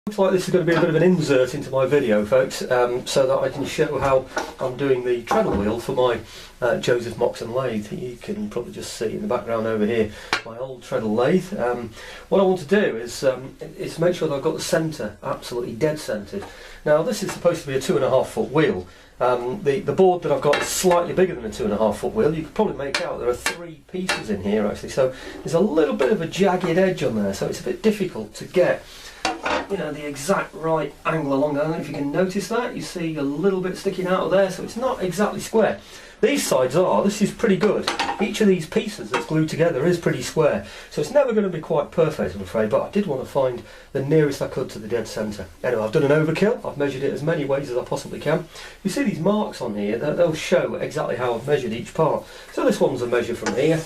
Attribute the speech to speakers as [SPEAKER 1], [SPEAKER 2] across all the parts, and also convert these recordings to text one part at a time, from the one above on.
[SPEAKER 1] Looks like this is going to be a bit of an insert into my video, folks, so that I can show how I'm doing the treadle wheel for my Joseph Moxon lathe. You can probably just see in the background over here my old treadle lathe. What I want to do is make sure that I've got the centre absolutely dead centred. Now this is supposed to be a 2.5 foot wheel. The board that I've got is slightly bigger than a 2.5 foot wheel. You can probably make out there are 3 pieces in here actually, so there's a little bit of a jagged edge on there, so it's a bit difficult to get the exact right angle along there. I don't know if you can notice that. You see a little bit sticking out of there, so it's not exactly square. These sides are. This is pretty good. Each of these pieces that's glued together is pretty square, so it's never going to be quite perfect, I'm afraid, but I did want to find the nearest I could to the dead centre. Anyway, I've done an overkill. I've measured it as many ways as I possibly can. You see these marks on here, they'll show exactly how I've measured each part. So this one's a measure from here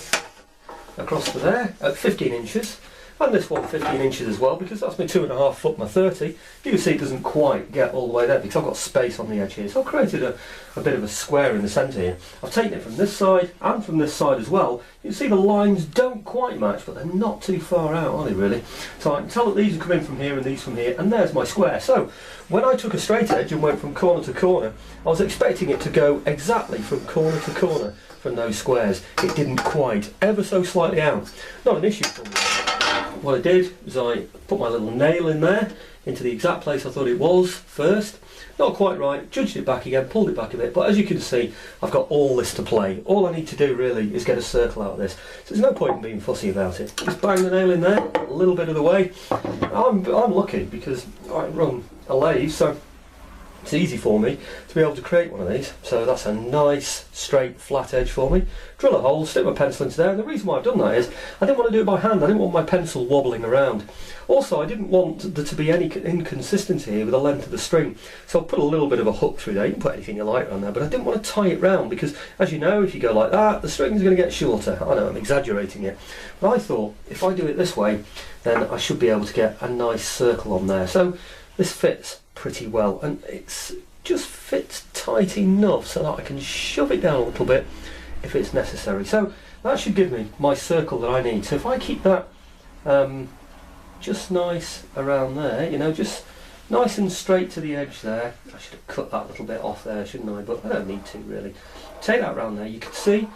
[SPEAKER 1] across to there at 15 inches. And this one 15 inches as well, because that's my 2.5 foot, my 30. You can see it doesn't quite get all the way there because I've got space on the edge here. So I've created a bit of a square in the centre here. I've taken it from this side and from this side as well. You can see the lines don't quite match, but they're not too far out, are they really? So I can tell that these are coming from here and these from here, and there's my square. So when I took a straight edge and went from corner to corner, I was expecting it to go exactly from corner to corner from those squares. It didn't quite, ever so slightly out. Not an issue for me. What I did was I put my little nail in there into the exact place I thought it was first. Not quite right, judged it back again, pulled it back a bit, but as you can see I've got all this to play. All I need to do really is get a circle out of this. So there's no point in being fussy about it. Just bang the nail in there, a little bit of the way. I'm lucky because I run a lathe, so it's easy for me to be able to create one of these. So that's a nice straight flat edge for me. Drill a hole, stick my pencil into there, and the reason why I've done that is I didn't want to do it by hand. I didn't want my pencil wobbling around. Also, I didn't want there to be any inconsistency here with the length of the string, so I'll put a little bit of a hook through there. You can put anything you like around there, but I didn't want to tie it round because, as you know, if you go like that, the string's going to get shorter. I know I'm exaggerating it, but I thought if I do it this way, then I should be able to get a nice circle on there. So this fits pretty well, and it's just fits tight enough so that I can shove it down a little bit if it's necessary. So that should give me my circle that I need. So if I keep that just nice around there, just nice and straight to the edge there. I should have cut that little bit off there, shouldn't I? But I don't need to really. Take that around there. You can see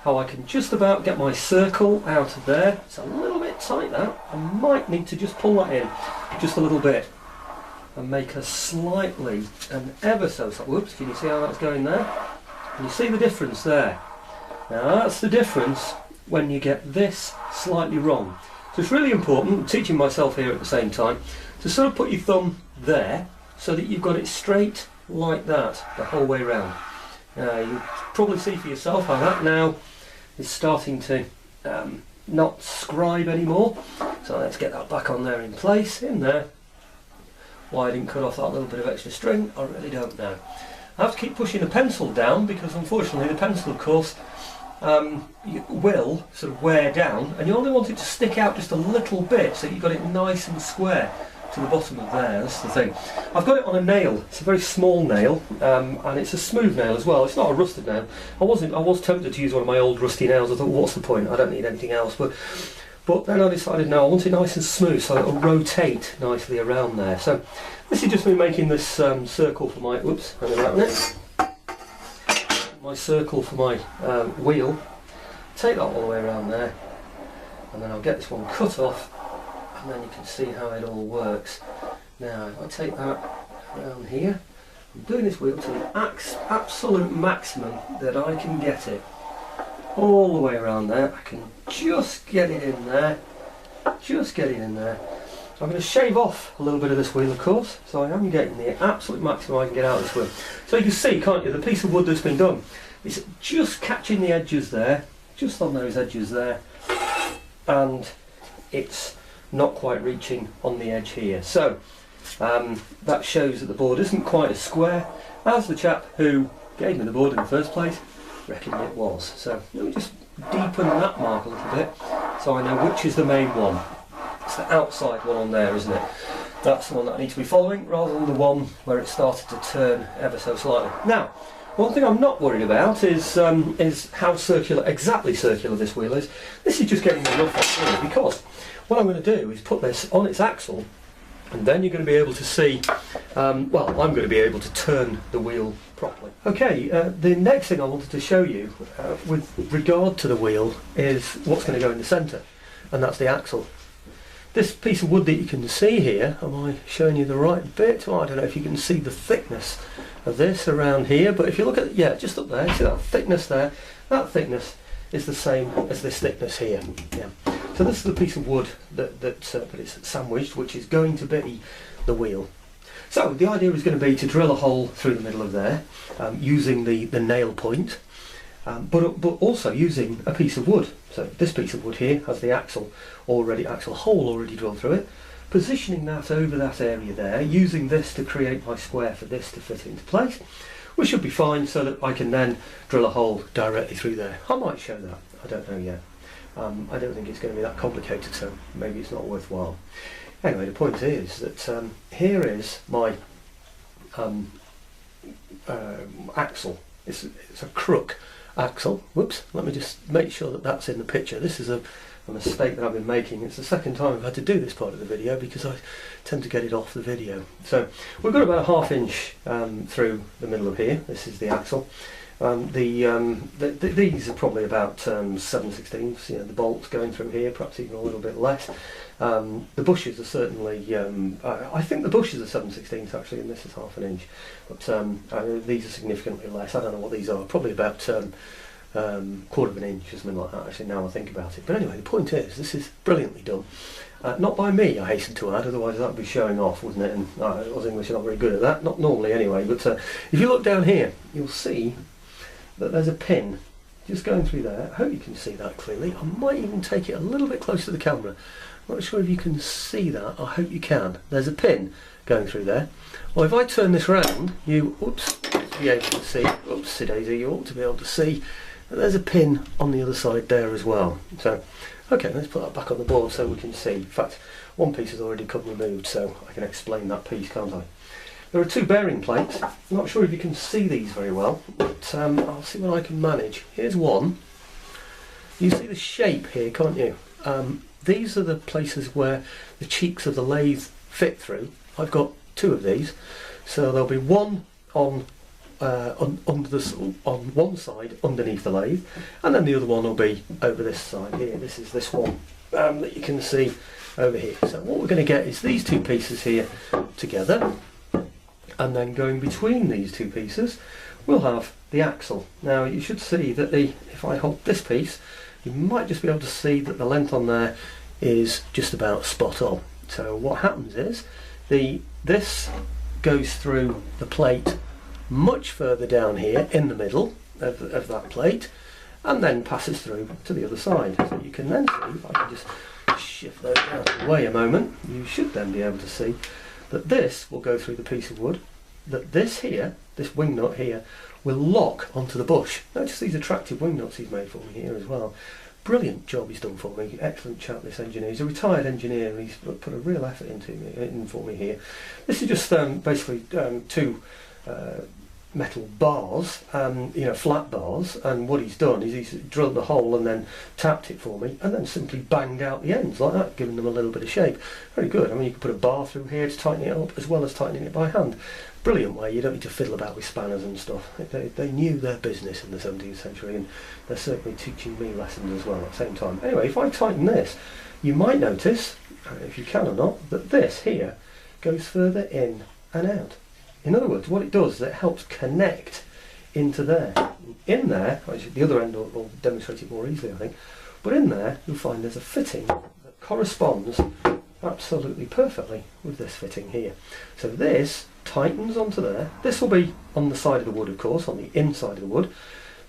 [SPEAKER 1] how I can just about get my circle out of there. It's a little bit tight now. I might need to just pull that in just a little bit and make a slightly and ever so slightly. Whoops, can you see how that's going there? Can you see the difference there? Now that's the difference when you get this slightly wrong. So it's really important, I'm teaching myself here at the same time, to sort of put your thumb there so that you've got it straight like that the whole way round. Now you probably see for yourself how that now is starting to not scribe anymore. So let's get that back on there in place, in there. Why I didn't cut off that little bit of extra string, I really don't know. I have to keep pushing the pencil down because unfortunately the pencil, of course, will sort of wear down, and you only want it to stick out just a little bit so you've got it nice and square to the bottom of there. That's the thing. I've got it on a nail. It's a very small nail, and it's a smooth nail as well. It's not a rusted nail. I was tempted to use one of my old rusty nails. I thought, what's the point? I don't need anything else. But then I decided, no, I want it nice and smooth so it'll rotate nicely around there. So this is just me making this circle for my, whoops, hang around it. My circle for my wheel. Take that all the way around there, and then I'll get this one cut off, and then you can see how it all works. Now if I take that around here, I'm doing this wheel to the absolute maximum that I can get it. All the way around there. I can just get it in there. Just get it in there. I'm going to shave off a little bit of this wheel, of course, so I am getting the absolute maximum I can get out of this wheel. So you can see, can't you, the piece of wood that's been done is just catching the edges there, just on those edges there, and it's not quite reaching on the edge here. So that shows that the board isn't quite as square as the chap who gave me the board in the first place reckoned it was. So let me just deepen that mark a little bit so I know which is the main one. It's the outside one on there, isn't it? That's the one that I need to be following rather than the one where it started to turn ever so slightly. Now, one thing I'm not worried about is how exactly circular this wheel is. This is just getting me enough off here because what I'm going to do is put this on its axle And then you're going to be able to see, well, I'm going to be able to turn the wheel properly. Okay, the next thing I wanted to show you with regard to the wheel is what's going to go in the centre, and that's the axle. This piece of wood that you can see here, am I showing you the right bit? Oh, I don't know if you can see the thickness of this around here, but if you look at, yeah, just up there, see that thickness there? That thickness is the same as this thickness here. Yeah. So this is the piece of wood that it's sandwiched, which is going to be the wheel. So the idea is going to be to drill a hole through the middle of there, using the nail point, but also using a piece of wood. So this piece of wood here has the axle hole already drilled through it, positioning that over that area there, using this to create my square for this to fit into place, which should be fine, so that I can then drill a hole directly through there. I might show that, I don't know yet. I don't think it's going to be that complicated, so maybe it's not worthwhile. Anyway, the point is that here is my axle. It's a crook axle. Whoops, let me just make sure that that's in the picture. This is a mistake that I've been making. It's the second time I've had to do this part of the video because I tend to get it off the video. So we've got about a ½ inch through the middle of here. This is the axle. These are probably about 7/16. You know, the bolts going through here, perhaps even a little bit less. The bushes are certainly, I think the bushes are 7/16 actually, and this is ½ inch. But these are significantly less. I don't know what these are. Probably about ¼ inch or something like that. Actually, now I think about it. But anyway, the point is, this is brilliantly done. Not by me, I hasten to add, otherwise that would be showing off, wouldn't it? And us English are not very good at that, not normally anyway. But if you look down here, you'll see that there's a pin just going through there. I hope you can see that clearly. I might even take it a little bit closer to the camera. I'm not sure if you can see that. I hope you can. There's a pin going through there. Well, if I turn this round, you be able to see, oopsie daisy, you ought to be able to see that there's a pin on the other side there as well. So, okay, let's put that back on the board so we can see. In fact, one piece has already come removed, so I can explain that piece, can't I? There are two bearing plates. I'm not sure if you can see these very well, but I'll see what I can manage. Here's one. You see the shape here, can't you? These are the places where the cheeks of the lathe fit through. I've got two of these, so there'll be one on one side underneath the lathe, and then the other one will be over this side here. This is this one that you can see over here. So what we're going to get is these two pieces here together. And then going between these two pieces, we'll have the axle. Now you should see that if I hold this piece, you might just be able to see that the length on there is just about spot on. So what happens is, this goes through the plate much further down here in the middle of that plate, and then passes through to the other side. So you can then see, if I can just shift those out of the way a moment, you should then be able to see that this will go through the piece of wood, that this here, this wing nut here, will lock onto the bush. Notice these attractive wing nuts he's made for me here as well. Brilliant job he's done for me. Excellent chap, this engineer. He's a retired engineer and he's put a real effort in for me here. This is just basically two metal bars, flat bars, and what he's done is he's drilled the hole and then tapped it for me, and then simply banged out the ends like that, giving them a little bit of shape. Very good. I mean, you can put a bar through here to tighten it up, as well as tightening it by hand. Brilliant way. You don't need to fiddle about with spanners and stuff. They knew their business in the 17th century, and they're certainly teaching me lessons as well at the same time. Anyway, if I tighten this, you might notice, if you can or not, that this here goes further in and out. In other words, what it does is it helps connect into there. In there, the other end will demonstrate it more easily, I think, but in there you'll find there's a fitting that corresponds absolutely perfectly with this fitting here. So this tightens onto there. This will be on the side of the wood, of course, on the inside of the wood.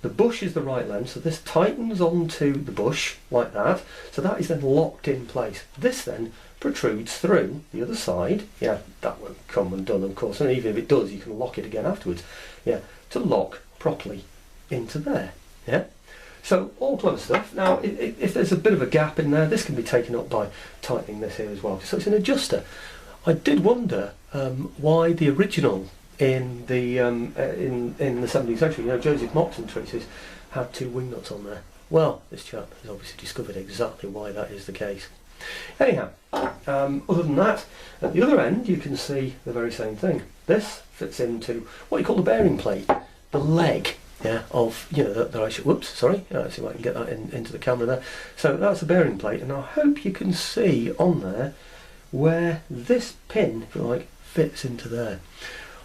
[SPEAKER 1] The bush is the right length, so this tightens onto the bush like that. So that is then locked in place. This then protrudes through the other side. Yeah, that won't come undone, of course, and even if it does, you can lock it again afterwards. Yeah, to lock properly into there. Yeah. So all clever stuff. Now, if there's a bit of a gap in there, this can be taken up by tightening this here as well. So it's an adjuster. I did wonder why the original in the 17th century, Joseph Moxon treatise, had two wing nuts on there. Well, this chap has obviously discovered exactly why that is the case. Anyhow, other than that, at the other end you can see the very same thing. This fits into what you call the bearing plate, the leg. Yeah, of, you know, that I should, whoops, sorry, see if I can get that into the camera there. So that's a bearing plate, and I hope you can see on there where this pin, if you like, fits into there.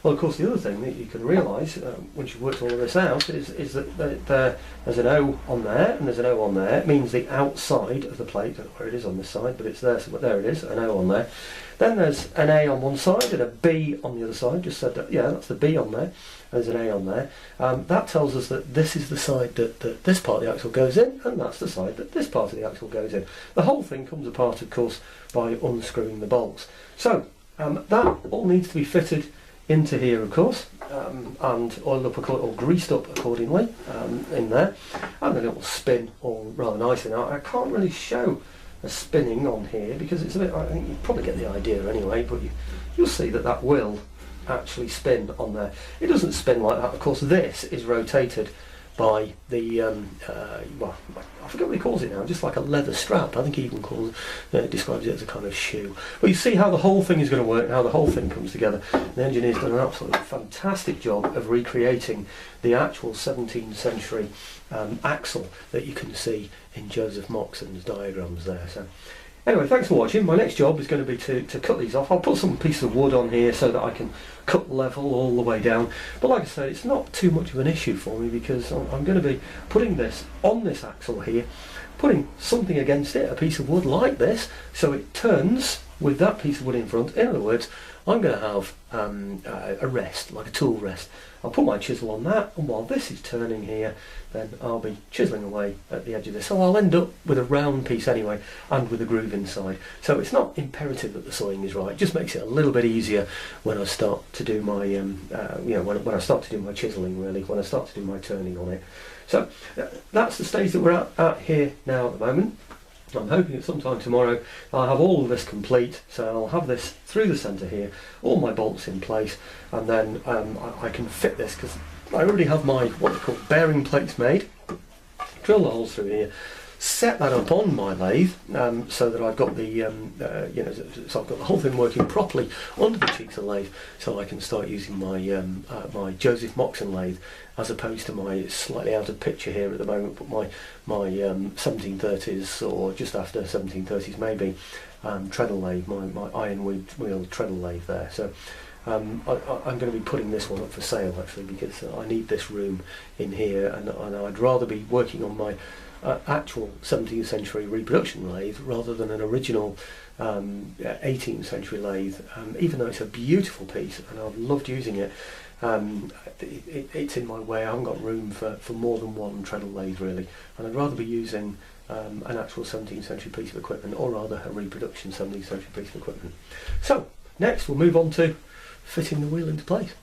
[SPEAKER 1] Well, of course, the other thing that you can realise once you've worked all of this out is that there's an O on there and there's an O on there. It means the outside of the plate, I don't know where it is on this side, but it's there, so there it is, an O on there. Then there's an A on one side and a B on the other side. Just said that, yeah, that's the B on there. There's an A on there. That tells us that this is the side that this part of the axle goes in, and that's the side that this part of the axle goes in. The whole thing comes apart, of course, by unscrewing the bolts. So that all needs to be fitted into here, of course, and oiled up or greased up accordingly in there, and then it will spin all rather nicely. Now I can't really show a spinning on here because it's a bit, I think you probably get the idea anyway, but you'll see that that will actually spin on there. It doesn't spin like that, of course. This is rotated by the well, I forget what he calls it now, just like a leather strap. I think he even describes it as a kind of shoe. But you see how the whole thing is going to work, how the whole thing comes together. The engineer's done an absolutely fantastic job of recreating the actual 17th century axle that you can see in Joseph Moxon's diagrams there. So anyway, thanks for watching. My next job is going to be to cut these off. I'll put some pieces of wood on here so that I can cut level all the way down. But like I said, it's not too much of an issue for me because I'm going to be putting this on this axle here, putting something against it, a piece of wood like this, so it turns with that piece of wood in front. In other words, I'm going to have a rest, like a tool rest. I'll put my chisel on that, and while this is turning here, then I'll be chiseling away at the edge of this. So I'll end up with a round piece anyway, and with a groove inside. So it's not imperative that the sawing is right. It just makes it a little bit easier when I start to do my, you know, when I start to do my chiseling, really, when I start to do my turning on it. So that's the stage that we're at here now at the moment. I'm hoping that sometime tomorrow I'll have all of this complete, so I'll have this through the centre here, all my bolts in place, and then I can fit this, because I already have my, what they call bearing plates made. Drill the holes through here, set that up on my lathe, so that I've got the, you know, so I've got the whole thing working properly under the cheeks of the lathe, so I can start using my my Joseph Moxon lathe, as opposed to my slightly out of picture here at the moment, but my 1730s or just after 1730s maybe treadle lathe, my iron wheel treadle lathe there. So I'm going to be putting this one up for sale actually, because I need this room in here, and I'd rather be working on my actual 17th century reproduction lathe rather than an original 18th century lathe, even though it's a beautiful piece and I've loved using it. It's in my way. I haven't got room for more than one treadle lathe really, and I'd rather be using an actual 17th century piece of equipment, or rather a reproduction 17th century piece of equipment. So next we'll move on to fitting the wheel into place.